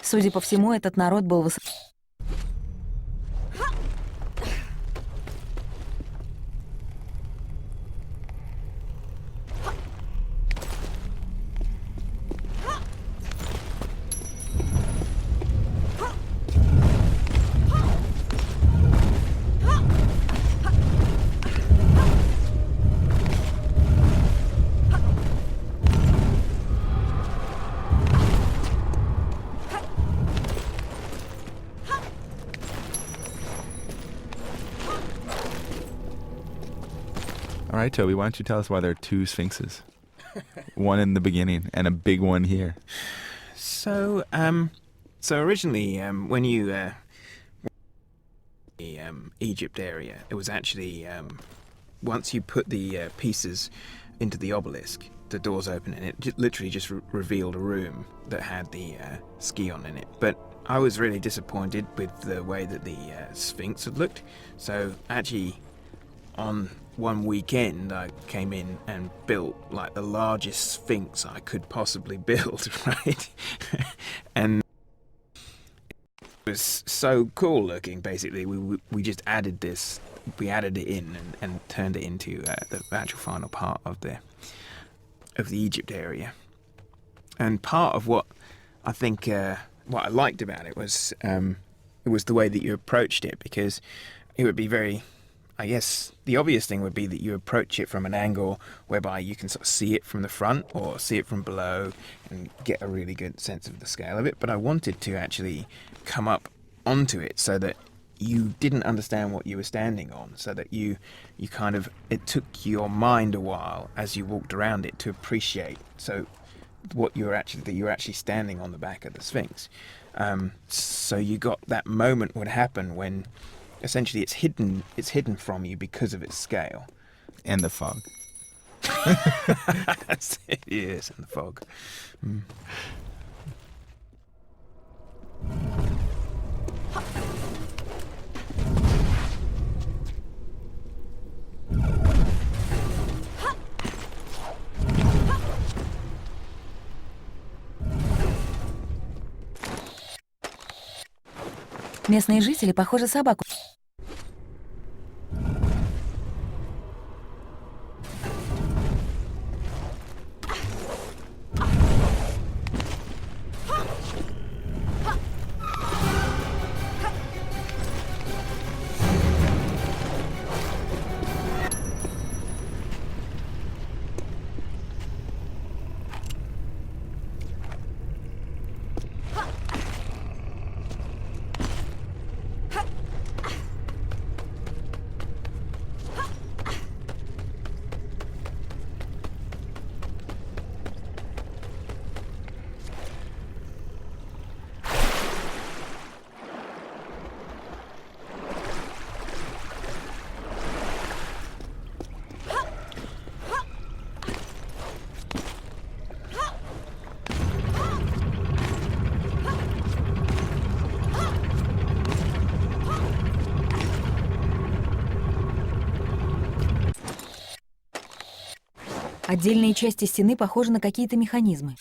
Судя по всему, этот народ был All right, Toby, why don't you tell us why there are two sphinxes? One in the beginning and a big one here. So originally, when you the Egypt area, it was actually once you put the pieces into the obelisk, the doors open and it literally just revealed a room that had the Skion in it. But I was really disappointed with the way that the Sphinx had looked. So actually, on one weekend, I came in and built like the largest Sphinx I could possibly build, right? And it was so cool looking. Basically, we just added this. We added it in and turned it into the actual final part of the Egypt area. And part of what I think what I liked about it was the way that you approached it, because it would be very, I guess the obvious thing would be that you approach it from an angle whereby you can sort of see it from the front or see it from below and get a really good sense of the scale of it. But I wanted to actually come up onto it so that you didn't understand what you were standing on, so that you kind of, it took your mind a while as you walked around it to appreciate what you're actually standing on the back of the Sphinx. So you got that moment would happen when essentially it's hidden from you because of its scale. And the fog. Yes, and the fog. Местные жители, похоже, собаку. Отдельные части стены похожи на какие-то механизмы.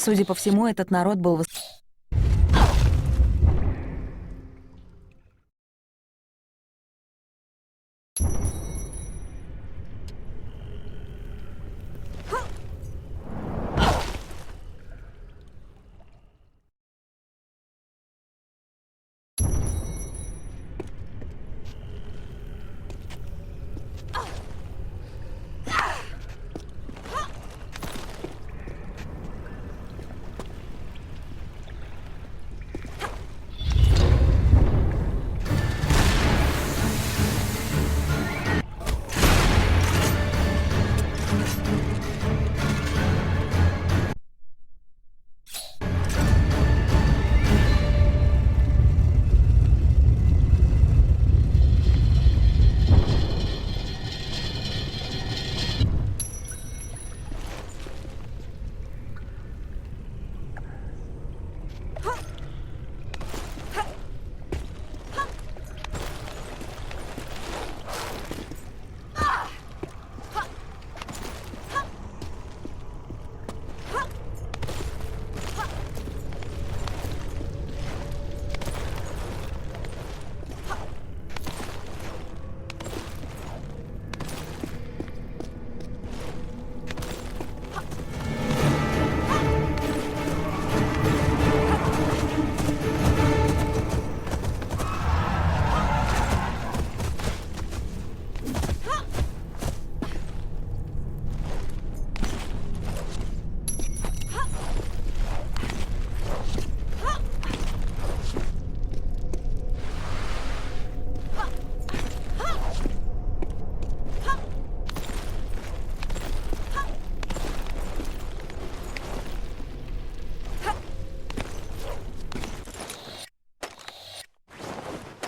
Судя по всему, этот народ был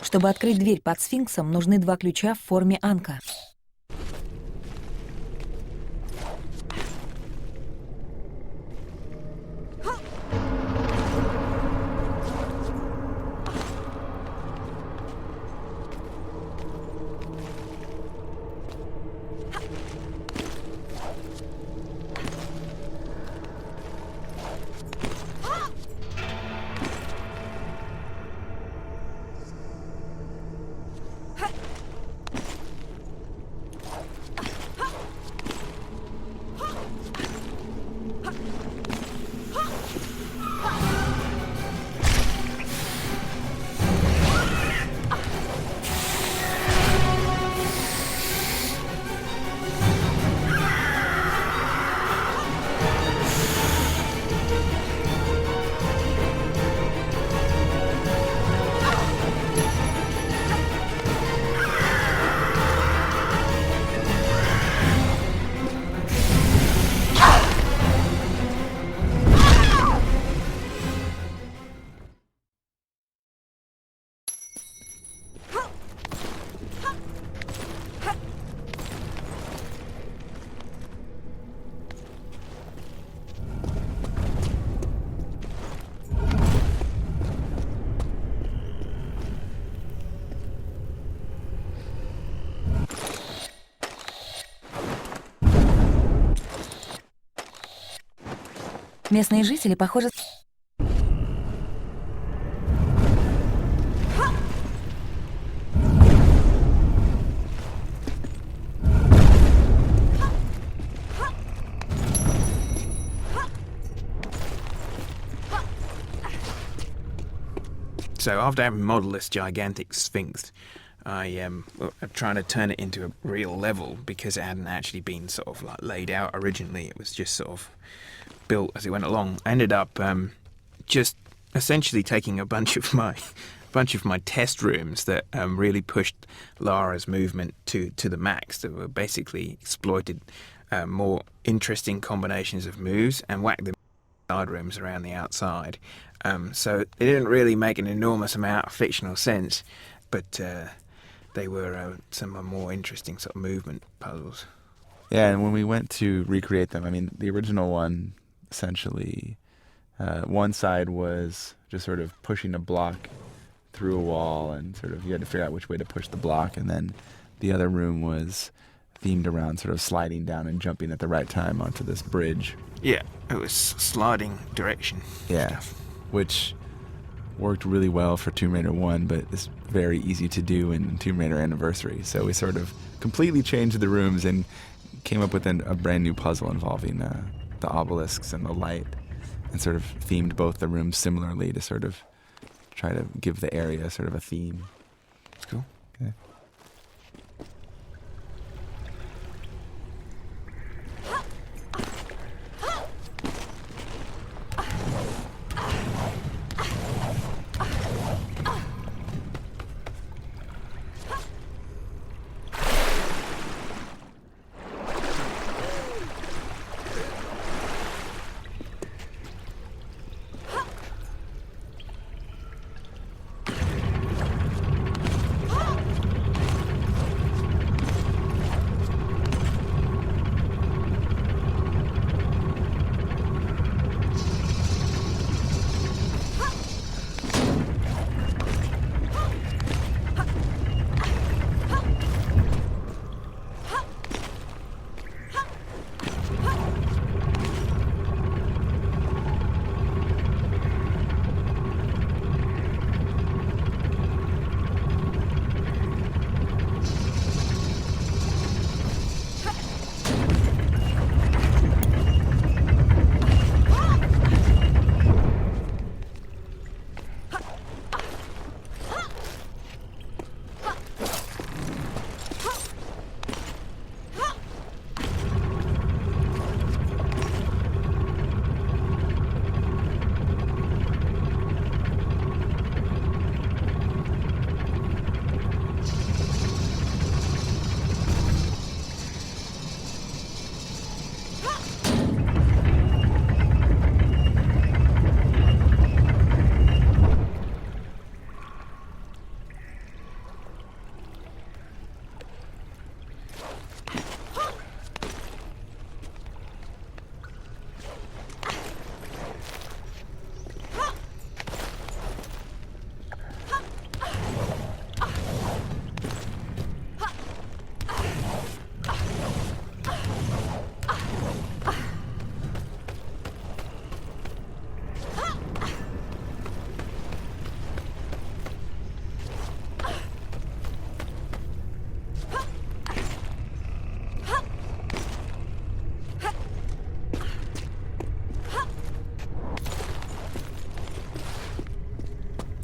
Чтобы открыть дверь под сфинксом, нужны 2 ключа в форме анка. Местные жители, похоже... So after having modelled this gigantic sphinx, I'm trying to turn it into a real level because it hadn't actually been sort of like laid out originally. It was just sort of built as it went along. I ended up just essentially taking a bunch of my test rooms that really pushed Lara's movement to the max, that were basically exploited more interesting combinations of moves and whacked them side rooms around the outside. So it didn't really make an enormous amount of fictional sense, but they were some more interesting sort of movement puzzles. Yeah, and when we went to recreate them, I mean, the original one, essentially, one side was just sort of pushing a block through a wall, and sort of you had to figure out which way to push the block, and then the other room was themed around sort of sliding down and jumping at the right time onto this bridge. Yeah, it was sliding direction. Yeah, which worked really well for Tomb Raider 1, but it's very easy to do in Tomb Raider Anniversary. So we sort of completely changed the rooms and came up with a brand new puzzle involving the obelisks and the light, and sort of themed both the rooms similarly to sort of try to give the area sort of a theme. That's cool. Okay.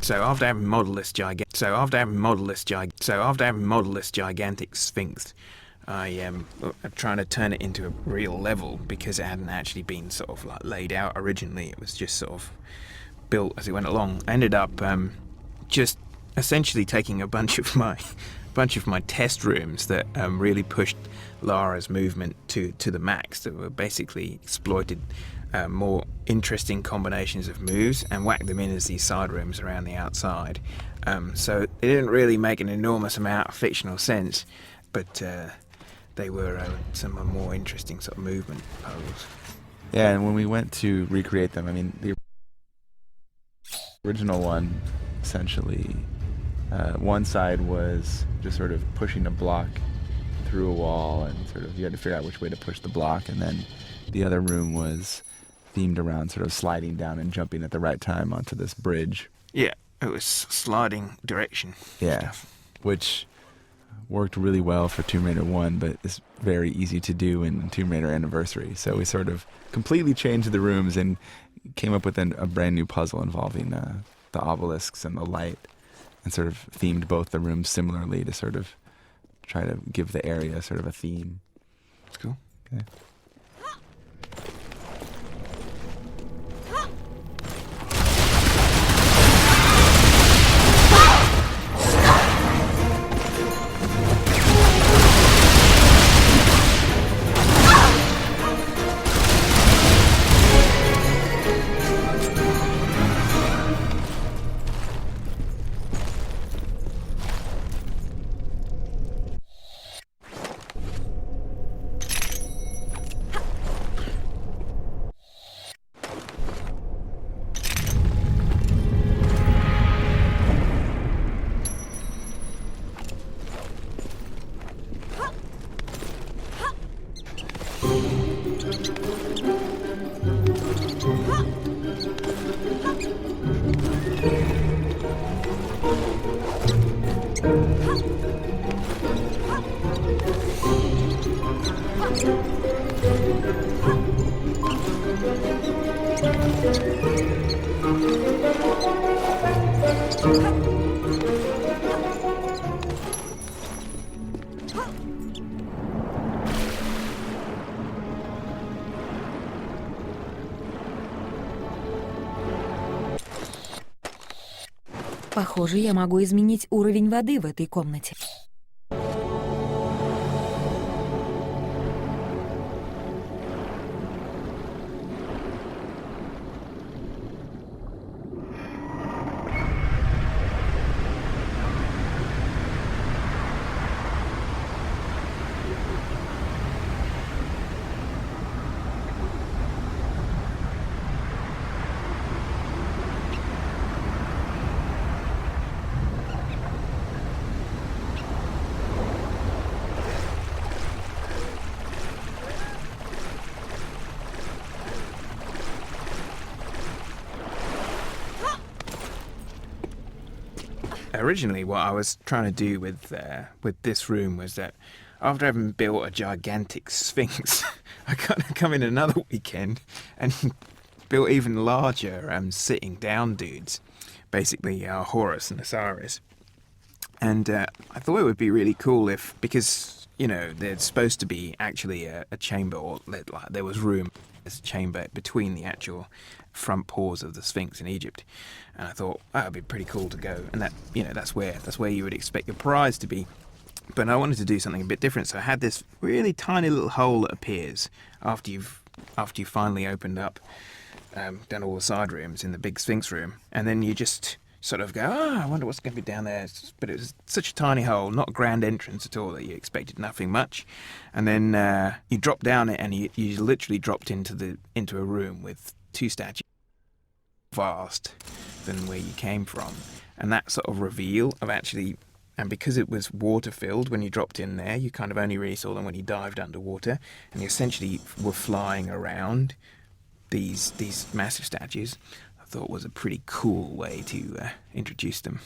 So after having modelled this gigantic sphinx, I'm trying to turn it into a real level because it hadn't actually been sort of like laid out originally. It was just sort of built as it went along. I ended up just essentially taking a bunch of my test rooms that really pushed Lara's movement to the max, that were basically exploited more interesting combinations of moves and whacked them in as these side rooms around the outside. So it didn't really make an enormous amount of fictional sense, but they were some more interesting sort of movement puzzles. Yeah, and when we went to recreate them, I mean, the original one, essentially, one side was just sort of pushing a block through a wall, and sort of you had to figure out which way to push the block, and then the other room was themed around sort of sliding down and jumping at the right time onto this bridge. Yeah, it was sliding direction. Yeah, which worked really well for Tomb Raider 1, but it's very easy to do in Tomb Raider Anniversary. So we sort of completely changed the rooms and came up with a brand new puzzle involving the obelisks and the light, and sort of themed both the rooms similarly to sort of try to give the area sort of a theme. That's cool. Okay. Похоже, я могу изменить уровень воды в этой комнате. Originally, what I was trying to do with this room was that after having built a gigantic sphinx, I kind of come in another weekend and built even larger sitting down dudes, basically Horus and Osiris. And I thought it would be really cool if, because, you know, there's supposed to be actually a chamber, or like, there was room, there's a chamber between the actual front paws of the Sphinx in Egypt. And I thought, that would be pretty cool to go. And that, you know, that's where you would expect your prize to be. But I wanted to do something a bit different, so I had this really tiny little hole that appears after you've finally opened up, done all the side rooms in the big Sphinx room, and then you just sort of go, I wonder what's going to be down there. But it was such a tiny hole, not a grand entrance at all, that you expected nothing much. And then you drop down it, and you literally dropped into a room with two statues vast than where you came from. And that sort of reveal of actually, and because it was water filled when you dropped in there, you kind of only really saw them when you dived underwater, and you essentially were flying around these massive statues. I thought was a pretty cool way to introduce them.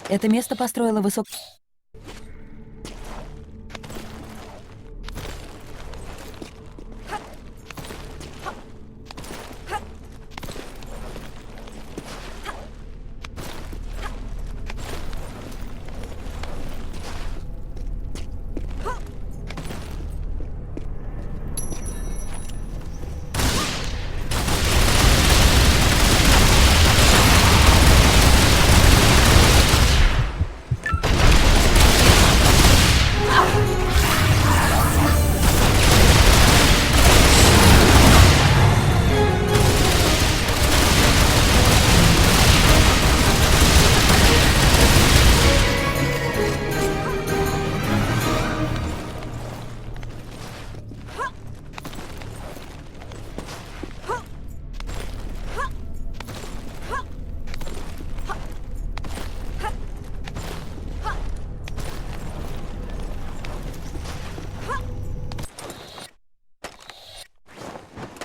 Это место построило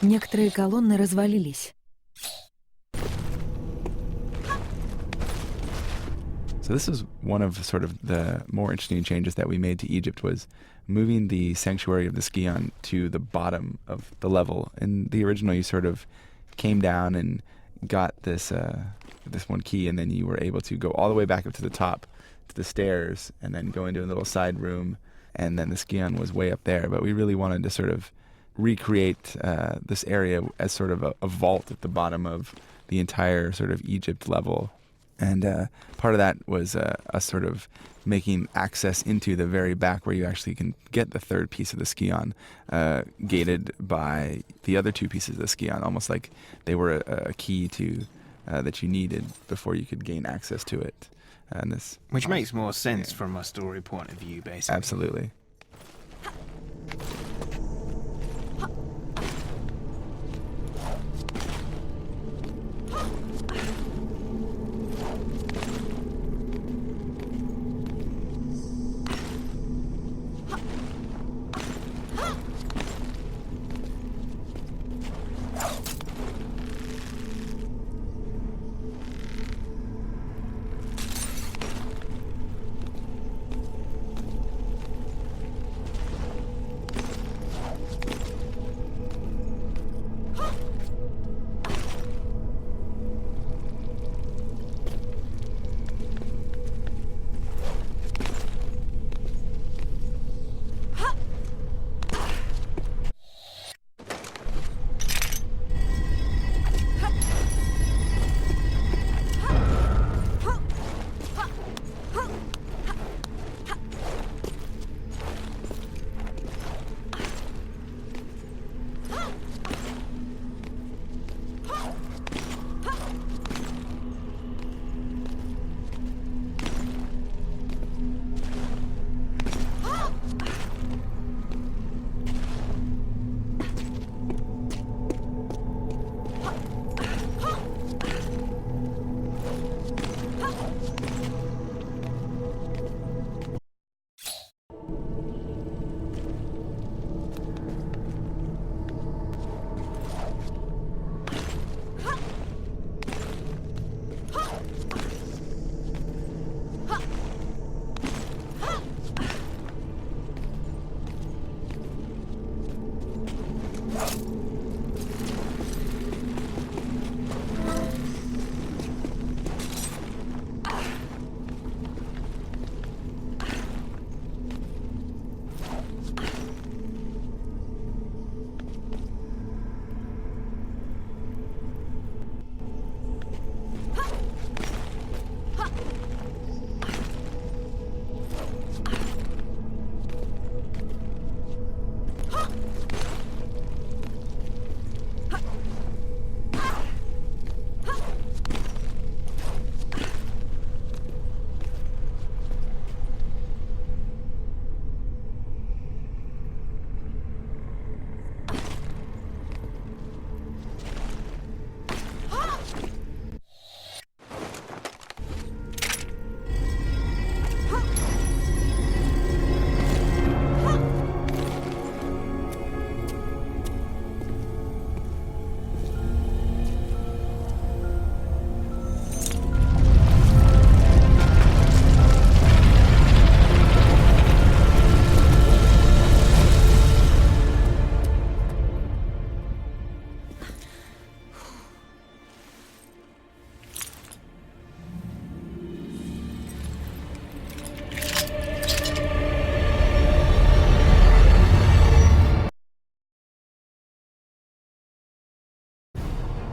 Некоторые колонны развалились. So this is one of sort of the more interesting changes that we made to Egypt, was moving the sanctuary of the Skion to the bottom of the level. In the original, you sort of came down and got this this one key, and then you were able to go all the way back up to the top, to the stairs, and then go into a little side room, and then the Skion was way up there. But we really wanted to sort of recreate this area as sort of a vault at the bottom of the entire sort of Egypt level. And part of that was us sort of making access into the very back where you actually can get the third piece of the Skion, gated by the other two pieces of the Skion, almost like they were a key to that you needed before you could gain access to it. And this, which makes more sense from a story point of view, basically. Absolutely.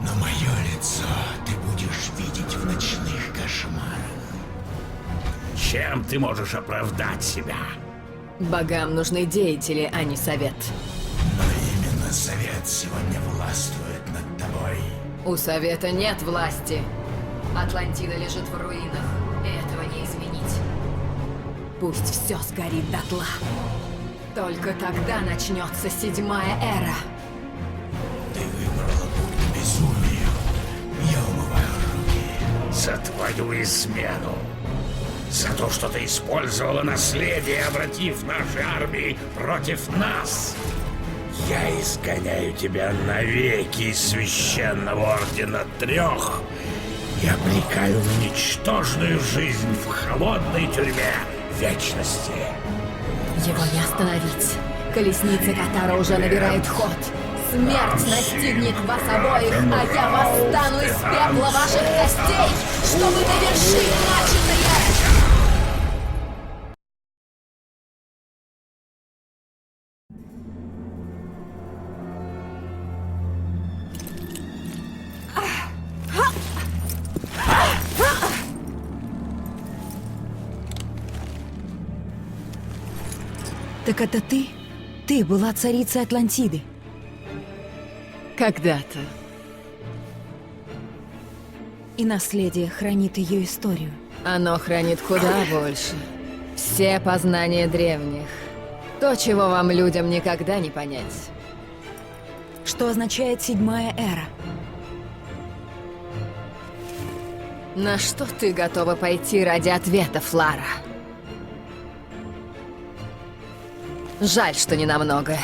Но мое лицо ты будешь видеть в ночных кошмарах. Чем ты можешь оправдать себя? Богам нужны деятели, а не совет. Но именно совет сегодня властвует над тобой. У совета нет власти. Атлантида лежит в руинах, и этого не изменить. Пусть все сгорит дотла. Только тогда начнется 7-я эра. Ты выбрала путь к безумию. Я умываю руки. За твою измену. За то, что ты использовала наследие, обратив наши армии против нас. Я изгоняю тебя навеки из священного ордена 3 и обрекаю на ничтожную жизнь в холодной тюрьме вечности. Его не остановить. Колесница Катара уже набирает ход. Смерть настигнет вас обоих, а я восстану из пепла ваших костей, чтобы довершить начатое! Так это ты? Ты была царицей Атлантиды. Когда-то. И наследие хранит ее историю. Оно хранит куда больше. Все познания древних. То, чего вам, людям, никогда не понять. Что означает 7-я эра? На что ты готова пойти ради ответов, Лара? Жаль, что не намного.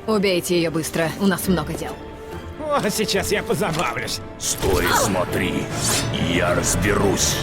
Убейте ее быстро, у нас много дел. О, сейчас я позабавлюсь. Стой, смотри, и я разберусь.